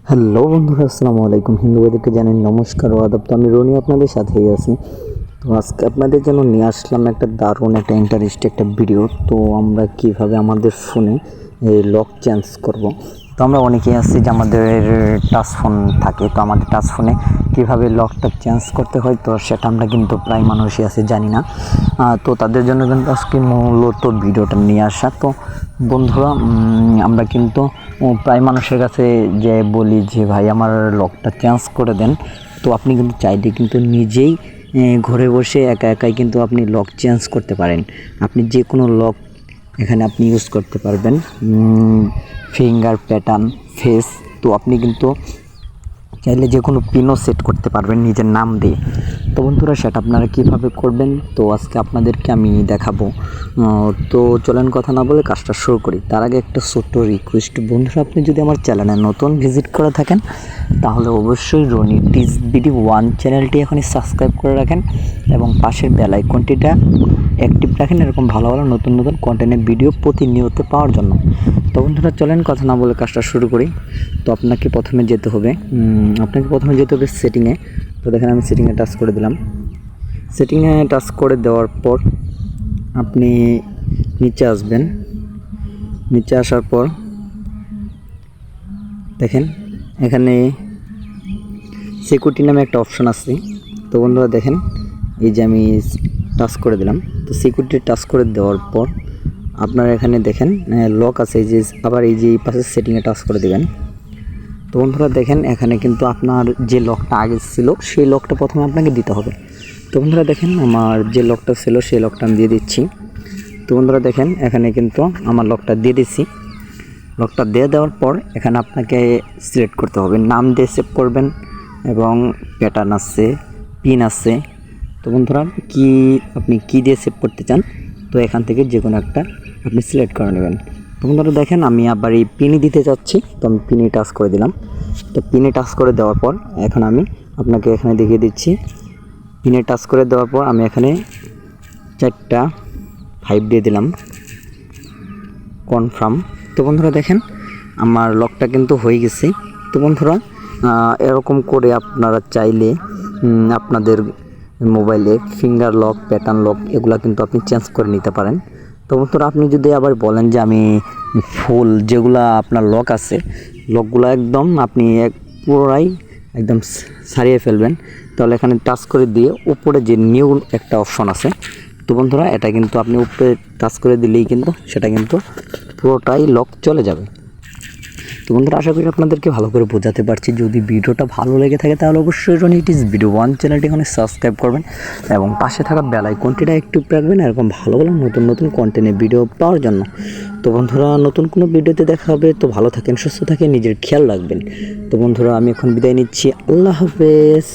Hello বন্ধুরা, আসসালামু আলাইকুম। হিন্দু ভাইদেরকে জানেন নমস্কার ও আদাব। তো আমি রনি আপনাদের সাথেই আছি। তো আজকে আপনাদের জন্য নিয়ে আসলাম একটা দারুণ একটা ইন্টারেস্টিং একটা ভিডিও। তো আমরা কিভাবে আমাদের ফোনে এই লক চেঞ্জ করব। তো আমরা অনেকেই আছি যে আমাদের টাচ ফোন থাকে, তো আমাদের টাচ ফোনে কীভাবে লকটা চেঞ্জ করতে হয় তো সেটা আমরা কিন্তু প্রায় মানুষই আছে জানি না। তো তাদের জন্য কিন্তু আজকে মূলত ভিডিওটা নিয়ে আসা। তো বন্ধুরা, আমরা কিন্তু প্রায় মানুষের কাছে যে বলি যে ভাই আমার লকটা চেঞ্জ করে দেন। তো আপনি কিন্তু চাইলে কিন্তু নিজেই ঘরে বসে একা একাই কিন্তু আপনি লক চেঞ্জ করতে পারেন। আপনি যে কোনো লক এখানে আপনি ইউজ করতে পারবেন, ফিঙ্গার প্যাটার্ন, ফেস। তো আপনি কিন্তু চাইলে যে কোনো পিনও সেট করতে পারবেন নিজের নাম দিয়ে। তো বন্ধুরা, সেটা আপনারা কীভাবে করবেন তো আজকে আপনাদেরকে আমি দেখাবো। তো চলেন কথা না বলে কাজটা শুরু করি। তার আগে একটা ছোট্ট রিকোয়েস্ট, বন্ধুরা আপনি যদি আমার চ্যানেলে নতুন ভিজিট করে থাকেন তাহলে অবশ্যই রনি টিজ বিডি 1 চ্যানেলটি এখনই সাবস্ক্রাইব করে রাখেন এবং পাশের বেল আইকনটিটা অ্যাক্টিভ রাখেন এরকম ভালো ভালো নতুন নতুন কন্টেন্টের ভিডিও প্রতিনিয়ত পাওয়ার জন্য। তো বন্ধুরা চলেন কথা না বলে কাজটা শুরু করি। তো আপনাকে প্রথমে যেতে হবে সেটিংয়ে। তো দেখেন আমি সেটিংয়ে টাচ করে দিলাম। সেটিংয়ে টাচ করে দেওয়ার পর আপনি নিচে আসবেন। নিচে আসার পর দেখেন এখানে সিকিউরিটি নামে একটা অপশন আছে। তো বন্ধুরা দেখেন এই যে আমি টাচ করে দিলাম। তো সিকিউরিটি টাচ করে দেওয়ার পর আপনারা এখানে দেখেন লক আছে, এই যে আবার এই যে পাশে সেটিংয়ে টাচ করে দেবেন। তো বন্ধুরা দেখেন এখানে কিন্তু আপনার যে লকটা আগে ছিল সেই লকটা প্রথমে আপনাকে দিতে হবে। তো বন্ধুরা দেখেন আমার যে লকটা ছিল সেই লকটা আমি দিয়ে দিচ্ছি। তো বন্ধুরা দেখেন এখানে কিন্তু আমার লকটা দিয়ে দিচ্ছি। লকটা দিয়ে দেওয়ার পর এখানে আপনাকে সিলেক্ট করতে হবে, নাম দিয়ে সেভ করবেন এবং প্যাটার্ন আছে, পিন আছে। তো বন্ধুরা আপনি কি দিয়ে সেভ করতে চান তো এখান থেকে যে কোনো একটা আপনি সিলেক্ট করে নেবেন। তো বন্ধুরা দেখেন আমি আবার এই পিনই দিতে চাচ্ছি, তো আমি পিনে টাচ করে দিলাম। তো পিনে টাচ করে দেওয়ার পর এখন আমি আপনাকে এখানে দেখিয়ে দিচ্ছি। পিনে টাচ করে দেওয়ার পর আমি এখানে 4টা 5 দিয়ে দিলাম, কনফার্ম। তো বন্ধুরা দেখেন আমার লকটা কিন্তু হয়ে গেছে। তো বন্ধুরা এরকম করে আপনারা চাইলে আপনাদের মোবাইলে ফিঙ্গার লক, প্যাটার্ন লক এগুলা কিন্তু আপনি চেঞ্জ করে নিতে পারেন। তো বন্ধুরা আপনি যদি আবার বলেন যে আমি ফুল যেগুলা আপনার লক আছে লকগুলো একদম আপনি পুরোটাই একদম সারিয়ে ফেলবেন, তাহলে এখানে টাচ করে দিয়ে উপরে যে নিউ একটা অপশন আছে, তো বন্ধুরা এটা কিন্তু আপনি উপরে টাচ করে দিলেই কিন্তু সেটা কিন্তু পুরোটাই লক চলে যাবে। তো বন্ধুরা আশা করি আপনাদেরকে ভালো করে বোঝাতে পারছি। যদি ভিডিওটা ভালো লেগে থাকে তাহলে অবশ্যই রনি টিজ ভিডিও 1 চ্যানেলটি এখানে সাবস্ক্রাইব করবেন এবং পাশে থাকা বেল আইকনটিটা একটু রাখবেন এরকম ভালো ভালো নতুন নতুন কন্টেন্টের ভিডিও পাওয়ার জন্য। তো বন্ধুরা নতুন কোনো ভিডিওতে দেখা হবে। তো ভালো থাকেন, সুস্থ থাকেন, নিজের খেয়াল রাখবেন। তো বন্ধুরা আমি এখন বিদায় নিচ্ছি। আল্লাহ হাফেজ।